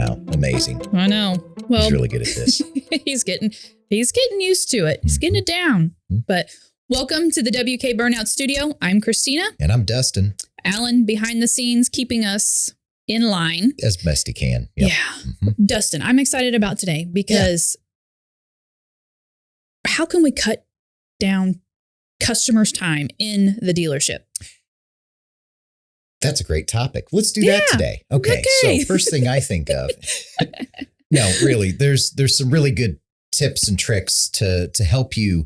Wow, amazing. I know. Well, He's really good at this. he's getting used to it. He's getting it down. But welcome to the W-K Burnouts studio. I'm Christina. And I'm Dustin. Alan behind the scenes, keeping us in line. As best he can. Yep. Yeah. Dustin, I'm excited about today because how can we cut down customers' time in the dealership? That's a great topic. Let's do that today. Okay. So first thing I think of, no, really, there's some really good tips and tricks to help you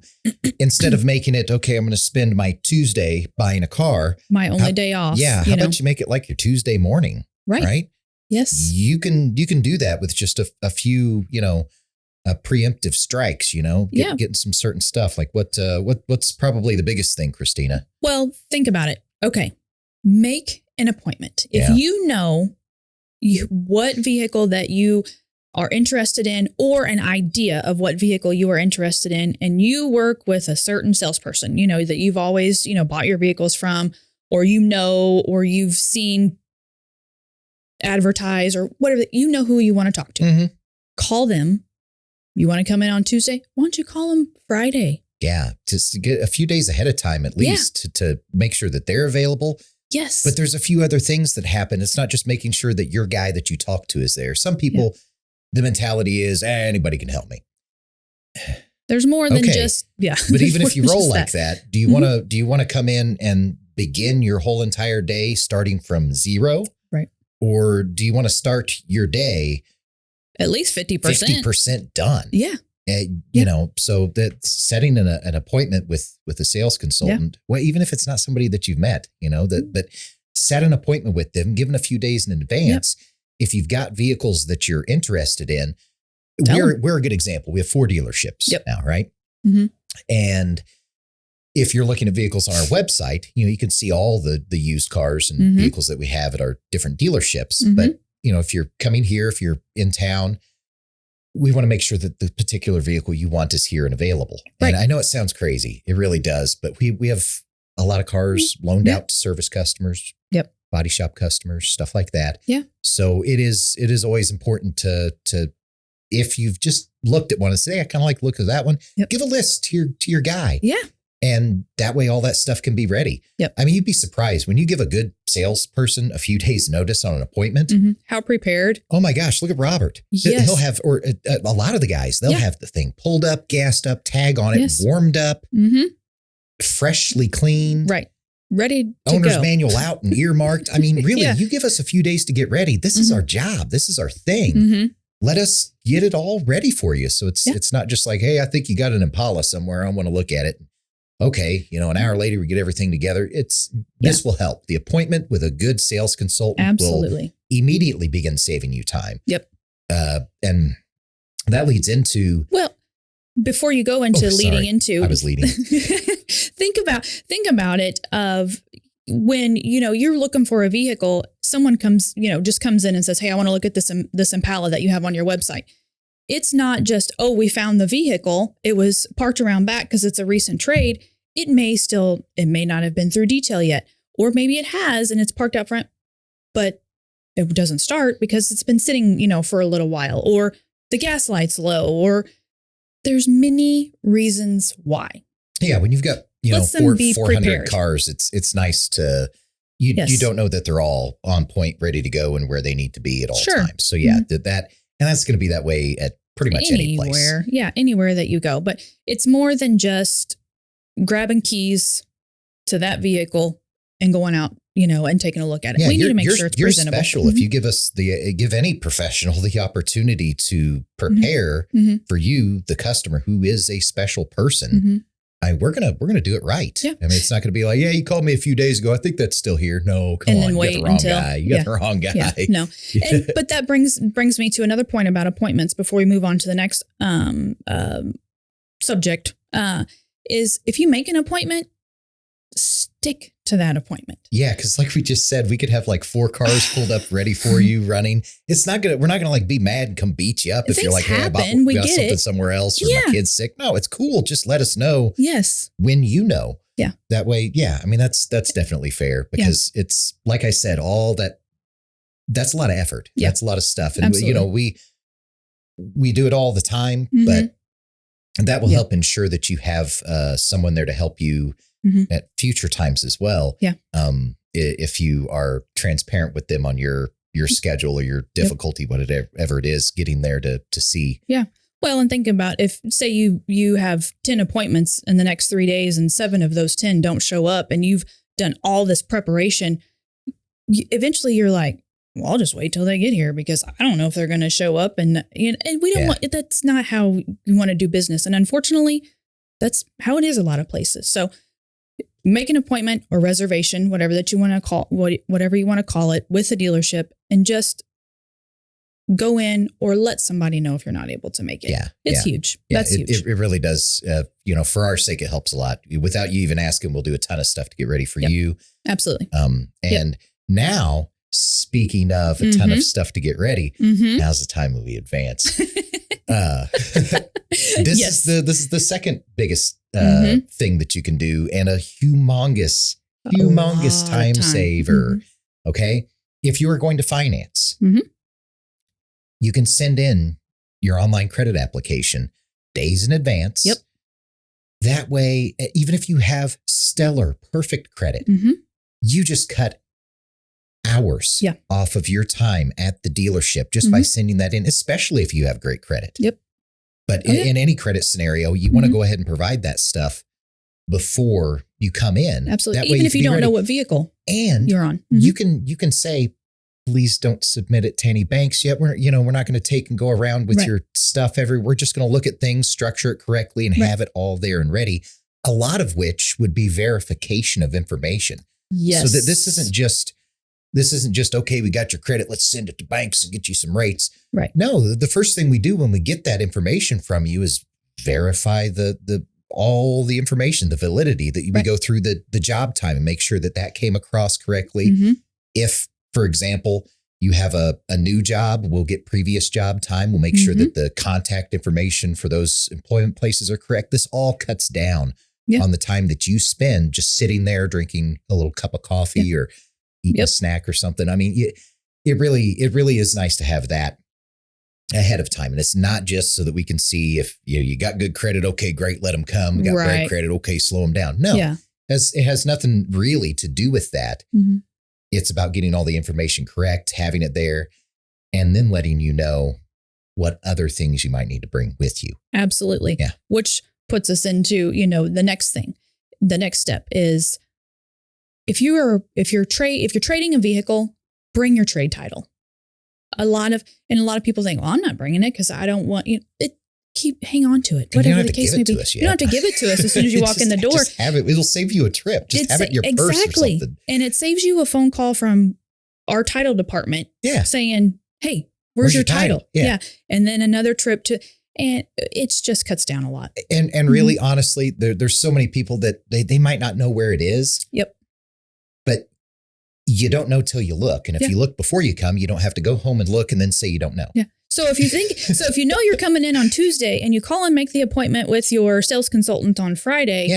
instead of making it, okay, I'm going to spend my Tuesday buying a car. My only day off. Yeah. How about you make it like your Tuesday morning? Right. Yes. You can do that with just a few, preemptive strikes, getting some certain stuff. Like what's probably the biggest thing, Christina? Well, think about it. Okay. Make an appointment. If you know what vehicle that you are interested in or an idea of what vehicle you are interested in, and you work with a certain salesperson, that you've always, bought your vehicles from, or or you've seen advertise or whatever, who you want to talk to. Call them. You want to come in on Tuesday? Why don't you call them Friday? Yeah. Just to get a few days ahead of time, at least to make sure that they're available. Yes. But there's a few other things that happen. It's not just making sure that your guy that you talk to is there. Some people, the mentality is, anybody can help me. There's more than just, But even if you roll like that, do you want to come in and begin your whole entire day starting from zero? Right. Or do you want to start your day at least 50%? 50% done. Yeah. So that's setting an appointment with a sales consultant. Well, even if it's not somebody that you've met, but set an appointment with them, given a few days in advance. If you've got vehicles that you're interested in, we're a good example. We have 4 dealerships now, right? And if you're looking at vehicles on our website, you can see all the used cars and vehicles that we have at our different dealerships. But, if you're coming here, if you're in town, we want to make sure that the particular vehicle you want is here and available. Right. And I know it sounds crazy. It really does. But we have a lot of cars loaned out to service customers, body shop customers, stuff like that. Yeah. So it is always important to if you've just looked at one and say, I kind of like the look of that one, give a list to your guy. Yeah. And that way all that stuff can be ready. Yep. I mean, you'd be surprised when you give a good salesperson a few days notice on an appointment. How prepared. Oh my gosh, look at Robert. Yes. He'll have, or a lot of the guys, they'll have the thing pulled up, gassed up, tag on it, warmed up, freshly clean. Right. Ready to Owner's go. manual out and earmarked. I mean, really, you give us a few days to get ready. This is our job. This is our thing. Let us get it all ready for you. So it's not just like, hey, I think you got an Impala somewhere. I want to look at it. Okay, an hour later, we get everything together. This will help. The appointment with a good sales consultant will immediately begin saving you time. Yep. And that leads into... Well, before you go into I was leading. think about it of when, you're looking for a vehicle, someone comes, just comes in and says, hey, I want to look at this Impala that you have on your website. It's not just, we found the vehicle. It was parked around back because it's a recent trade. It may not have been through detail yet, or maybe it has and it's parked out front, but it doesn't start because it's been sitting, for a little while, or the gas light's low, or there's many reasons why. Yeah. When you've got, 400 cars, it's nice to, you don't know that they're all on point, ready to go and where they need to be at all times. So and that's going to be that way at pretty much any place. Yeah, anywhere that you go. But it's more than just grabbing keys to that vehicle and going out, and taking a look at it. We need to make sure it's presentable. You're special if you give any professional the opportunity to prepare for you, the customer, who is a special person. We're gonna do it right. Yeah. I mean, it's not gonna be like, you called me a few days ago. I think that's still here. No, come on, you got the wrong guy. You got the wrong guy. Yeah, no. But that brings me to another point about appointments before we move on to the next subject. Is if you make an appointment, stick to that appointment. Yeah, because like we just said, we could have like 4 cars pulled up ready for you running. We're not gonna like be mad and come beat you up if you're like, hey, I got something somewhere else or my kid's sick. No, it's cool. Just let us know. Yes. When Yeah. That way, I mean, that's definitely fair because it's like I said, all that that's a lot of effort. Yeah. That's a lot of stuff. And Absolutely. we do it all the time, but that will help ensure that you have someone there to help you at future times as well. Yeah. If you are transparent with them on your schedule or your difficulty, whatever it is, getting there to see. Yeah. Well, and think about if, say you have 10 appointments in the next 3 days and 7 of those 10 don't show up and you've done all this preparation, eventually you're like, well, I'll just wait till they get here because I don't know if they're going to show up. And we don't want, that's not how you want to do business. And unfortunately, that's how it is a lot of places. So make an appointment or reservation, whatever that you want to call, whatever you want to call it, with a dealership, and just go in or let somebody know if you're not able to make it. Yeah. It's huge. That's huge. It really does. For our sake, it helps a lot. Without you even asking, we'll do a ton of stuff to get ready for you. Absolutely. And now, speaking of a ton of stuff to get ready, now's the time when we advance. This is the second biggest thing that you can do, and a humongous time saver. Okay. If you are going to finance, you can send in your online credit application days in advance. Yep. That way, even if you have stellar, perfect credit, you just cut hours off of your time at the dealership just by sending that in, especially if you have great credit. Yep. But in any credit scenario, you want to go ahead and provide that stuff before you come in. Absolutely. Even if you don't know what vehicle you're on. You can say, please don't submit it to any banks yet. We're not going to take and go around with your stuff everywhere. We're just going to look at things, structure it correctly, and have it all there and ready. A lot of which would be verification of information. Yes. So that this isn't just, okay, we got your credit, let's send it to banks and get you some rates. Right. No, the first thing we do when we get that information from you is verify all the information, the validity that we go through the job time and make sure that came across correctly. If, for example, you have a new job, we'll get previous job time. We'll make sure that the contact information for those employment places are correct. This all cuts down on the time that you spend just sitting there drinking a little cup of coffee or eating a snack or something. I mean, it really is nice to have that ahead of time. And it's not just so that we can see if you got good credit. Okay, great. Let them come. We got bad credit. Okay, slow them down. No, it has nothing really to do with that. It's about getting all the information correct, having it there, and then letting you know what other things you might need to bring with you. Absolutely. Yeah. Which puts us into, the next thing. The next step is if you're trading a vehicle, bring your trade title. A lot of people think, well, I'm not bringing it because I don't want it. Hang on to it. Whatever the case may be. You don't have to give it to us as soon as you walk in the door. Just have it. It'll save you a trip. Just have it in your purse or something. And it saves you a phone call from our title department saying, hey, where's your title? Yeah. And then another trip and it just cuts down a lot. And really, honestly, there's so many people that they might not know where it is. Yep. But you don't know till you look. And if you look before you come, you don't have to go home and look and then say you don't know. Yeah. So if you know you're coming in on Tuesday and you call and make the appointment with your sales consultant on Friday,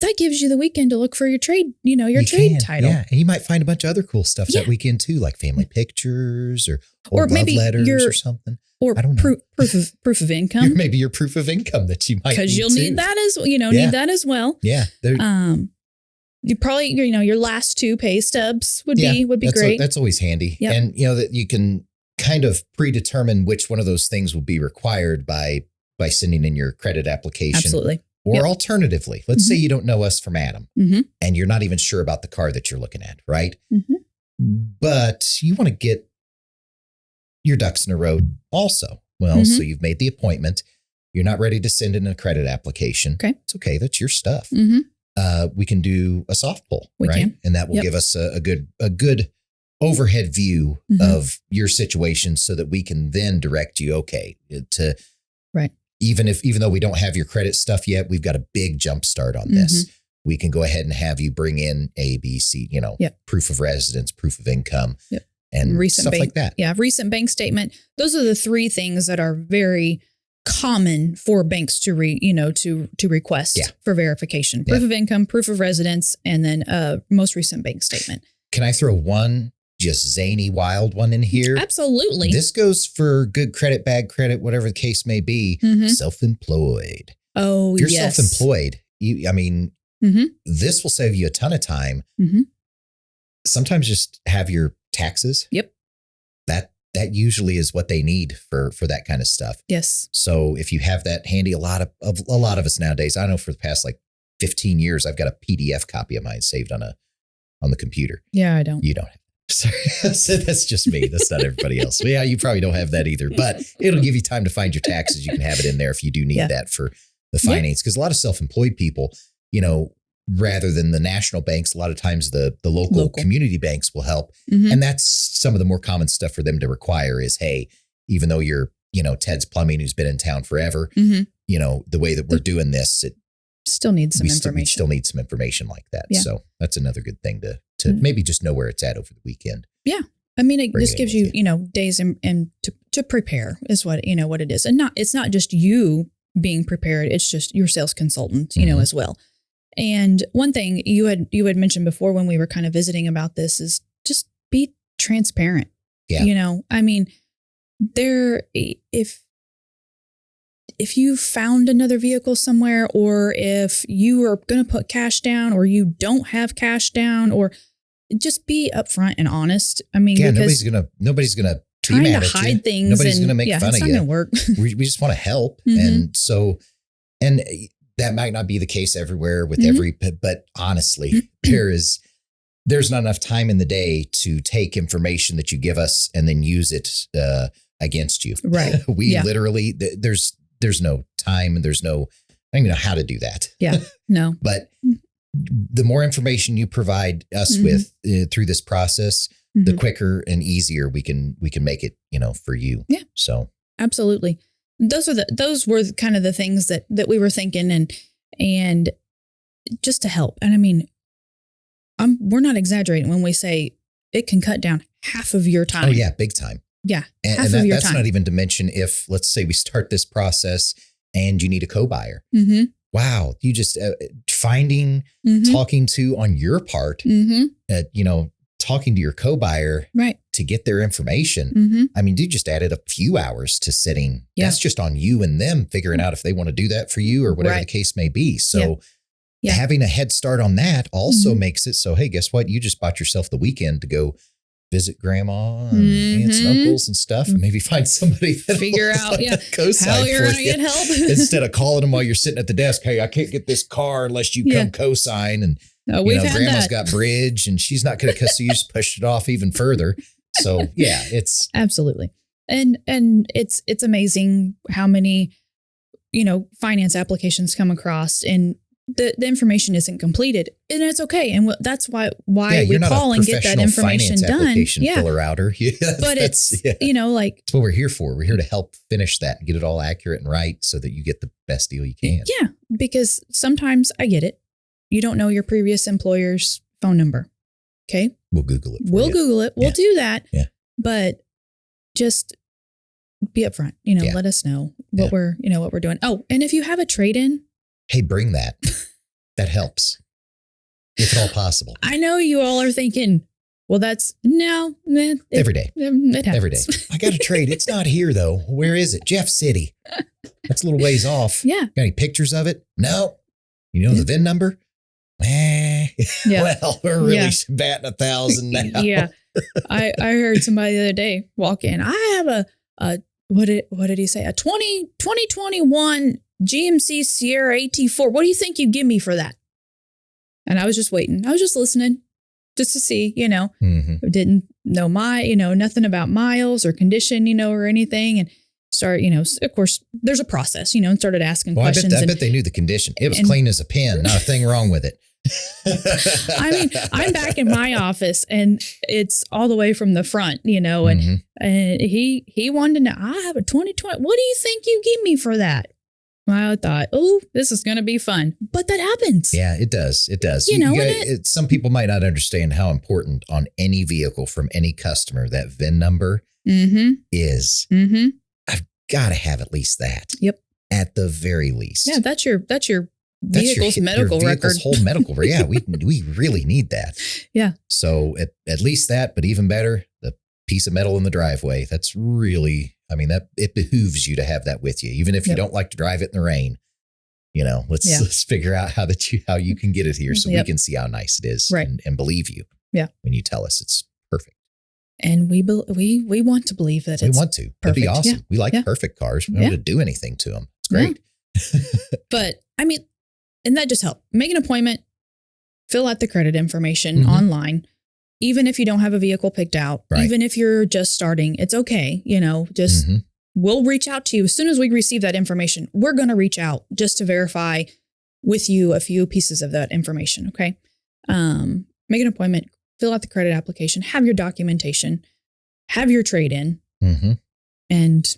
that gives you the weekend to look for your trade, trade title. Yeah. And you might find a bunch of other cool stuff that weekend too, like family pictures or love maybe letters or something. Or I don't know. proof of income. Maybe your proof of income that you might need because you'll need that need that as well. Yeah. You probably, your last 2 pay stubs would be great. That's always handy. Yep. And that you can kind of predetermine which one of those things will be required by sending in your credit application. Absolutely. Or alternatively, let's say you don't know us from Adam and you're not even sure about the car that you're looking at, right? But you want to get your ducks in a row also. Well, so you've made the appointment. You're not ready to send in a credit application. Okay. It's okay. That's your stuff. We can do a soft pull, right? And that will give us a good overhead view of your situation so that we can then direct you, to even though we don't have your credit stuff yet, we've got a big jump start on this. We can go ahead and have you bring in A, B, C, proof of residence, proof of income, and recent stuff like that. Yeah. Recent bank statement. Those are the 3 things that are very common for banks to request for verification. Proof of income, proof of residence, and then most recent bank statement. Can I throw one just zany, wild one in here. Absolutely. This goes for good credit, bad credit, whatever the case may be. Mm-hmm. Self-employed. Oh, if you're yes. self-employed, Mm-hmm. this will save you a ton of time. Mm-hmm. Sometimes just have your taxes. Yep. That usually is what they need for that kind of stuff. Yes. So if you have that handy, a lot of us nowadays, I know for the past like 15 years, I've got a PDF copy of mine saved on the computer. Yeah, I don't. You don't have. Sorry, so that's just me. That's not everybody else. Yeah, you probably don't have that either, but it'll give you time to find your taxes. You can have it in there if you do need that for the finance. Because a lot of self-employed people, rather than the national banks, a lot of times the local community banks will help. Mm-hmm. And that's some of the more common stuff for them to require is, hey, even though you're, Ted's Plumbing, who's been in town forever, mm-hmm. The way that we're doing this, it still needs some information. We still need some information like that. Yeah. So that's another good thing to maybe just know where it's at over the weekend. Yeah. I mean, it just gives you, days and to prepare is what it is. And it's not just you being prepared. It's just your sales consultant, mm-hmm. as well. And one thing you had mentioned before when we were kind of visiting about this is just be transparent. Yeah. I mean, if you found another vehicle somewhere, or if you are going to put cash down, or you don't have cash down, or just be upfront and honest. I mean, because nobody's gonna trying to hide things. Nobody's gonna make fun of you. It's not gonna work. we just want to help, mm-hmm. and that might not be the case everywhere with mm-hmm. but honestly, there's not enough time in the day to take information that you give us and then use it against you. Right. We literally there's no time, and I don't even know how to do that. Yeah. No. But the more information you provide us mm-hmm. with through this process, mm-hmm. the quicker and easier we can make it, for you. Yeah. So absolutely. Those were kind of the things that we were thinking, and just to help. And I mean, we're not exaggerating when we say it can cut down half of your time. Oh yeah. Big time. Yeah. And that's not even to mention if, let's say we start this process and you need a co-buyer. Mm-hmm. Wow. You just finding, mm-hmm. talking to on your part, mm-hmm. talking to your co-buyer right. to get their information. Mm-hmm. I mean, you just added a few hours to setting. Yeah. That's just on you and them figuring out if they want to do that for you or whatever the case may be. So having a head start on that also mm-hmm. makes it so, hey, guess what? You just bought yourself the weekend to go visit grandma and mm-hmm. aunts and uncles and stuff, and maybe find somebody that figure out how you're going to get help instead of calling them while you're sitting at the desk. Hey, I can't get this car unless you come co-sign. And grandma's got bridge and she's not going to, so you just pushed it off even further. So yeah, it's absolutely. And it's amazing how many, finance applications come across and the information isn't completed, and it's okay. And that's why we call and get that information done. Yeah. Filler outer. Yeah, but it's what we're here for. We're here to help finish that and get it all accurate and right so that you get the best deal you can. Yeah. Because sometimes I get it. You don't know your previous employer's phone number. Okay. We'll Google it. Google it. We'll do that. Yeah. But just be upfront, let us know what we're doing. Oh, and if you have a trade-in, hey, bring that. That helps. If at all possible. I know you all are thinking, well, that's every day. It happens. Every day. I got a trade. It's not here though. Where is it? Jeff City. That's a little ways off. Yeah. Got any pictures of it? No. You know the VIN number? Well, we're really batting 1,000 now. Yeah. I heard somebody the other day walk in. I have a what did he say? A 2021 GMC Sierra AT4. What do you think you'd give me for that? And I was just waiting. I was just listening just to see, mm-hmm. Didn't know nothing about miles or condition, or anything. And start, of course, there's a process, and started asking questions. I bet they knew the condition. It was clean as a pin. Not a thing wrong with it. I mean, I'm back in my office and it's all the way from the front, and mm-hmm. and he wanted to know, I have a 2020. What do you think you give me for that? I thought, oh, this is going to be fun. But that happens. Yeah, it does. It does. Some people might not understand how important on any vehicle from any customer that VIN number mm-hmm. is. Mm-hmm. I've got to have at least that. Yep. At the very least. Yeah, that's your vehicle's medical your record. vehicle's whole medical record. Yeah, we really need that. Yeah. So at least that, but even better, the piece of metal in the driveway. That's really, I mean, that it behooves you to have that with you, even if you don't like to drive it in the rain. Let's figure out how you can get it here so we can see how nice it is, right, and believe you. Yeah. When you tell us it's perfect. And we want to believe that it's perfect. That'd be awesome. Yeah. We like perfect cars. We don't have to do anything to them. It's great. Yeah. But I mean, and that just helped. Make an appointment, fill out the credit information online. Even if you don't have a vehicle picked out, even if you're just starting, it's okay. We'll reach out to you. As soon as we receive that information, we're going to reach out just to verify with you a few pieces of that information. Okay. Make an appointment, fill out the credit application, have your documentation, have your trade-in, and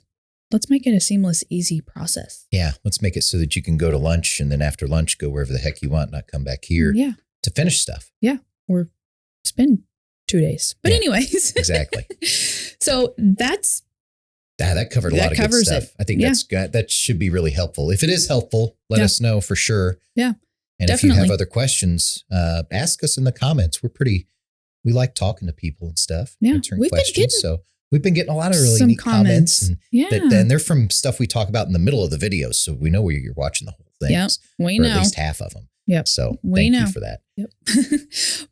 let's make it a seamless, easy process. Yeah. Let's make it so that you can go to lunch and then after lunch, go wherever the heck you want, not come back here to finish stuff. Yeah. Or spend 2 days. But anyways. Exactly. So that covered a lot of good stuff. I think that should be really helpful. If it is helpful, let us know for sure. Yeah. And if you have other questions, ask us in the comments. We like talking to people and stuff, answering questions. So we've been getting a lot of really neat comments. And they're from stuff we talk about in the middle of the videos. So we know where you're watching the whole thing. Yeah, we know. Or at least half of them. Yep. So thank you for that. Yep.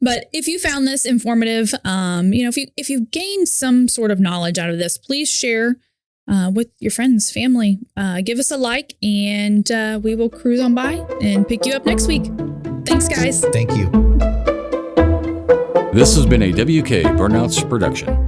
But if you found this informative, if you've gained some sort of knowledge out of this, please share with your friends, family. Give us a like, and we will cruise on by and pick you up next week. Thanks, guys. Thank you. This has been a W-K Burnouts production.